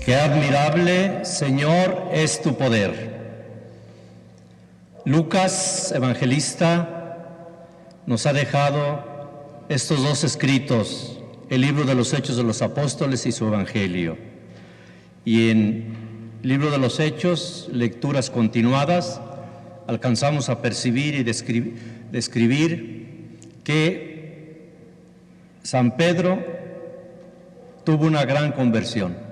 Qué admirable, Señor, es tu poder. Lucas, evangelista, nos ha dejado estos dos escritos, el libro de los Hechos de los Apóstoles y su Evangelio. Y en el libro de los Hechos, lecturas continuadas, alcanzamos a percibir y describir que San Pedro tuvo una gran conversión.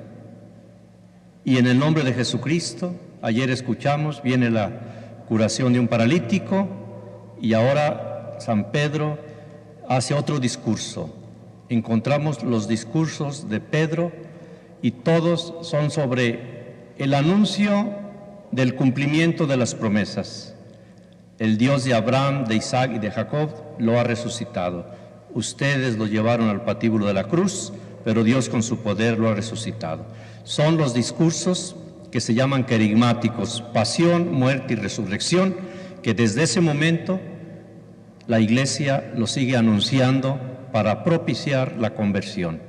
Y en el nombre de Jesucristo, ayer escuchamos, viene la curación de un paralítico y ahora San Pedro hace otro discurso. Encontramos los discursos de Pedro y todos son sobre el anuncio del cumplimiento de las promesas. El Dios de Abraham, de Isaac y de Jacob lo ha resucitado. Ustedes lo llevaron al patíbulo de la cruz, pero Dios con su poder lo ha resucitado. Son los discursos que se llaman querigmáticos, pasión, muerte y resurrección, que desde ese momento la Iglesia lo sigue anunciando para propiciar la conversión.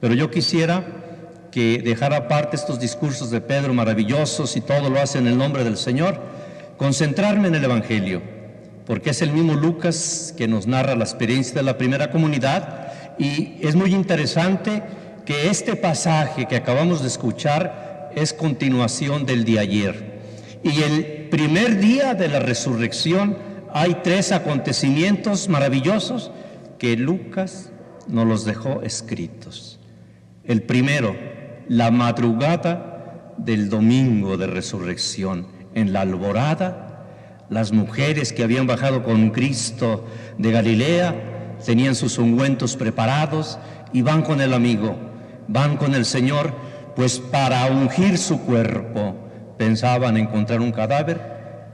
Pero yo quisiera que dejara aparte estos discursos de Pedro maravillosos y todo lo hace en el nombre del Señor, concentrarme en el Evangelio, porque es el mismo Lucas que nos narra la experiencia de la primera comunidad y es muy interesante que este pasaje que acabamos de escuchar es continuación del de ayer. Y el primer día de la resurrección hay tres acontecimientos maravillosos que Lucas nos los dejó escritos. El primero, la madrugada del domingo de resurrección. En la alborada, las mujeres que habían bajado con Cristo de Galilea tenían sus ungüentos preparados y van con el amigo, van con el Señor, pues para ungir su cuerpo. Pensaban encontrar un cadáver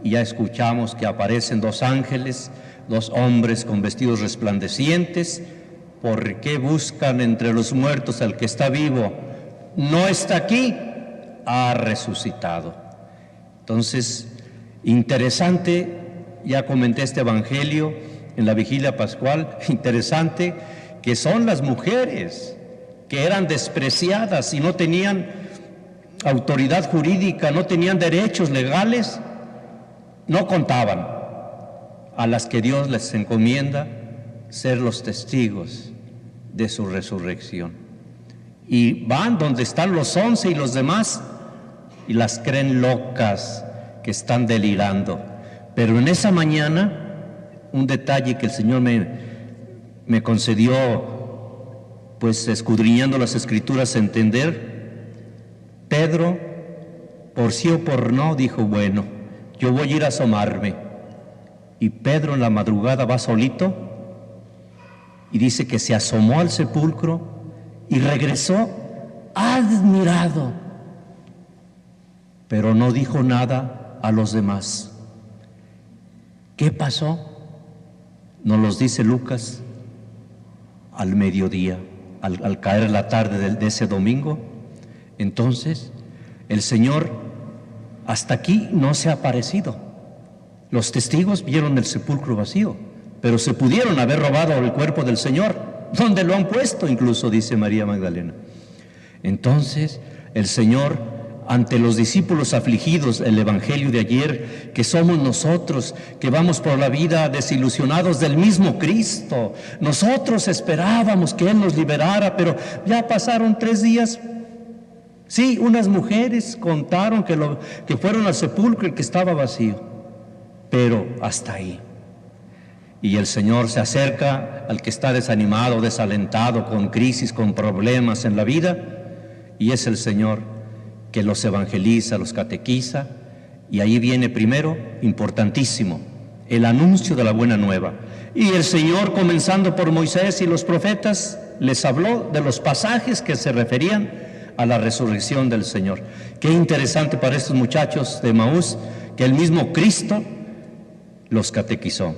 y ya escuchamos que aparecen dos ángeles, dos hombres con vestidos resplandecientes. ¿Por qué buscan entre los muertos al que está vivo? No está aquí, ha resucitado. Entonces, interesante, ya comenté este evangelio en la vigilia pascual, interesante que son las mujeres que eran despreciadas y no tenían autoridad jurídica, no tenían derechos legales, no contaban, a las que Dios les encomienda ser los testigos de su resurrección. Y van donde están los 11 y los demás y las creen locas, que están delirando. Pero en esa mañana, un detalle que el Señor me concedió, pues escudriñando las Escrituras, entender, Pedro, por sí o por no, dijo, bueno, yo voy a ir a asomarme. Y Pedro en la madrugada va solito y dice que se asomó al sepulcro y regresó admirado, pero no dijo nada a los demás. ¿Qué pasó? Nos los dice Lucas al mediodía, al caer la tarde de ese domingo. Entonces, el Señor hasta aquí no se ha aparecido. Los testigos vieron el sepulcro vacío, pero se pudieron haber robado el cuerpo del Señor. ¿Dónde lo han puesto? Incluso dice María Magdalena. Entonces, el Señor, ante los discípulos afligidos, el evangelio de ayer, que somos nosotros, que vamos por la vida desilusionados del mismo Cristo. Nosotros esperábamos que Él nos liberara, pero ya pasaron 3 días. Sí, unas mujeres contaron que fueron al sepulcro y que estaba vacío, pero hasta ahí. Y el Señor se acerca al que está desanimado, desalentado, con crisis, con problemas en la vida, y es el Señor que los evangeliza, los catequiza, y ahí viene primero, importantísimo, el anuncio de la buena nueva. Y el Señor, comenzando por Moisés y los profetas, les habló de los pasajes que se referían a la resurrección del Señor. Qué interesante para estos muchachos de Emaús, que el mismo Cristo los catequizó.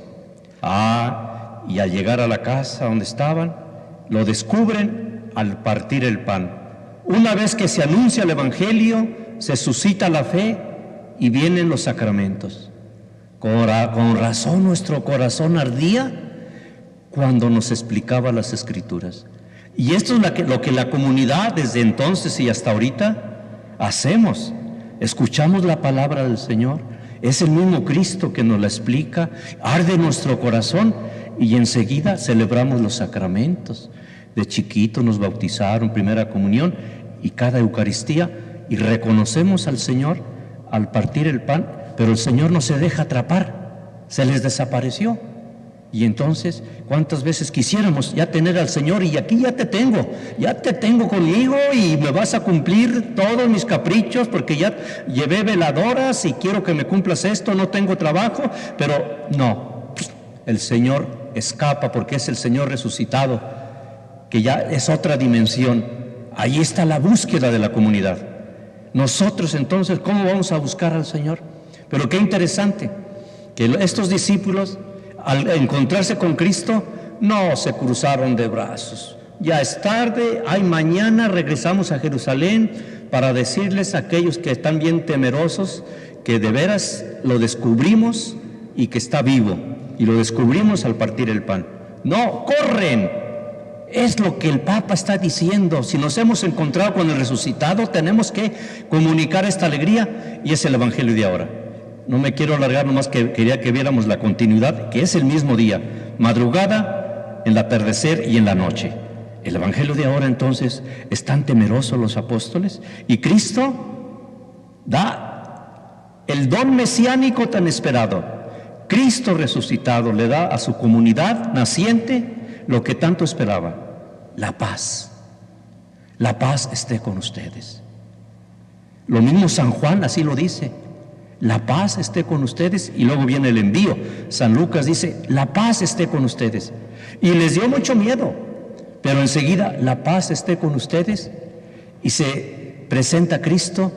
Y al llegar a la casa donde estaban, lo descubren al partir el pan. Una vez que se anuncia el Evangelio, se suscita la fe y vienen los sacramentos. Con razón nuestro corazón ardía cuando nos explicaba las Escrituras. Y esto es lo que la comunidad desde entonces y hasta ahorita hacemos, escuchamos la palabra del Señor, es el mismo Cristo que nos la explica, arde nuestro corazón y enseguida celebramos los sacramentos. De chiquito nos bautizaron, primera comunión y cada Eucaristía, y reconocemos al Señor al partir el pan, pero el Señor no se deja atrapar, se les desapareció. Y entonces, ¿cuántas veces quisiéramos ya tener al Señor y aquí ya te tengo conmigo y me vas a cumplir todos mis caprichos porque ya llevé veladoras y quiero que me cumplas esto, no tengo trabajo? Pero no, el Señor escapa porque es el Señor resucitado, que ya es otra dimensión. Ahí está la búsqueda de la comunidad. Nosotros entonces, ¿cómo vamos a buscar al Señor? Pero qué interesante, que estos discípulos, al encontrarse con Cristo, no se cruzaron de brazos. Ya es tarde, ay, mañana regresamos a Jerusalén para decirles a aquellos que están bien temerosos que de veras lo descubrimos y que está vivo, y lo descubrimos al partir el pan. No, corren. Es lo que el Papa está diciendo. Si nos hemos encontrado con el resucitado, tenemos que comunicar esta alegría, y es el Evangelio de ahora. No me quiero alargar, nomás que quería que viéramos la continuidad, que es el mismo día, madrugada, en el atardecer y en la noche. El Evangelio de ahora, entonces, están temerosos los apóstoles, y Cristo da el don mesiánico tan esperado. Cristo resucitado le da a su comunidad naciente lo que tanto esperaba: la paz. La paz esté con ustedes. Lo mismo San Juan así lo dice: la paz esté con ustedes, y luego viene el envío. San Lucas dice: la paz esté con ustedes. Y les dio mucho miedo, pero enseguida: la paz esté con ustedes. Y se presenta Cristo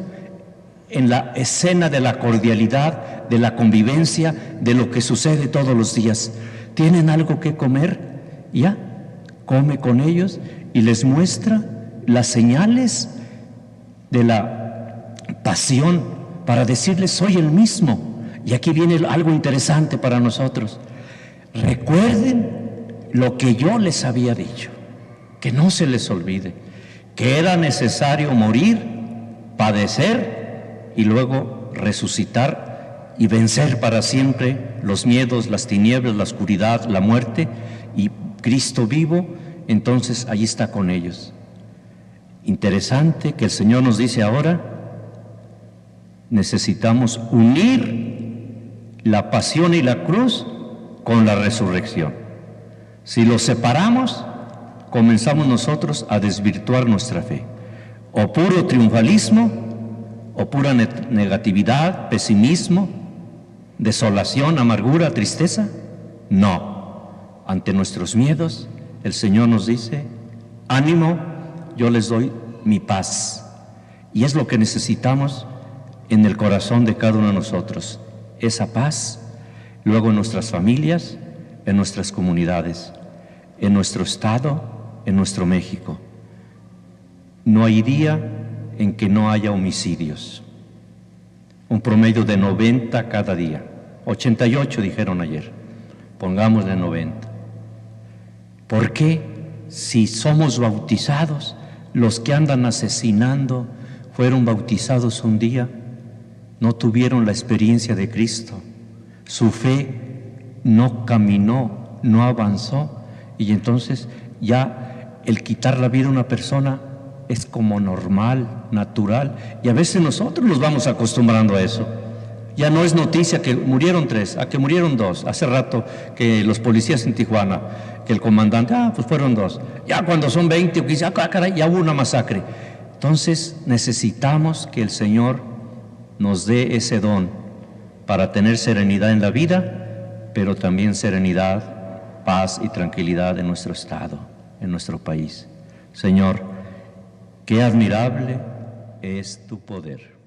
en la escena de la cordialidad, de la convivencia, de lo que sucede todos los días. ¿Tienen algo que comer? Ya, come con ellos y les muestra las señales de la pasión para decirles: soy el mismo. Y aquí viene algo interesante para nosotros: recuerden lo que yo les había dicho, que no se les olvide, que era necesario morir, padecer y luego resucitar y vencer para siempre los miedos, las tinieblas, la oscuridad, la muerte, y Cristo vivo, entonces allí está con ellos. Interesante que el Señor nos dice ahora: necesitamos unir la pasión y la cruz con la resurrección. Si los separamos, comenzamos nosotros a desvirtuar nuestra fe. O puro triunfalismo, o pura negatividad, pesimismo, desolación, amargura, tristeza. No. Ante nuestros miedos, el Señor nos dice: ánimo, yo les doy mi paz. Y es lo que necesitamos en el corazón de cada uno de nosotros, esa paz. Luego en nuestras familias, en nuestras comunidades, en nuestro estado, en nuestro México. No hay día en que no haya homicidios. Un promedio de 90 cada día. 88 dijeron ayer. Pongámosle 90. ¿Por qué? Si somos bautizados, los que andan asesinando fueron bautizados un día, no tuvieron la experiencia de Cristo, su fe no caminó, no avanzó, y entonces ya el quitar la vida a una persona es como normal, natural, y a veces nosotros nos vamos acostumbrando a eso. Ya no es noticia que murieron 3, a que murieron 2. Hace rato que los policías en Tijuana, que el comandante, pues fueron 2. Ya cuando son 20, caray, ya hubo una masacre. Entonces necesitamos que el Señor nos dé ese don para tener serenidad en la vida, pero también serenidad, paz y tranquilidad en nuestro estado, en nuestro país. Señor, qué admirable es tu poder.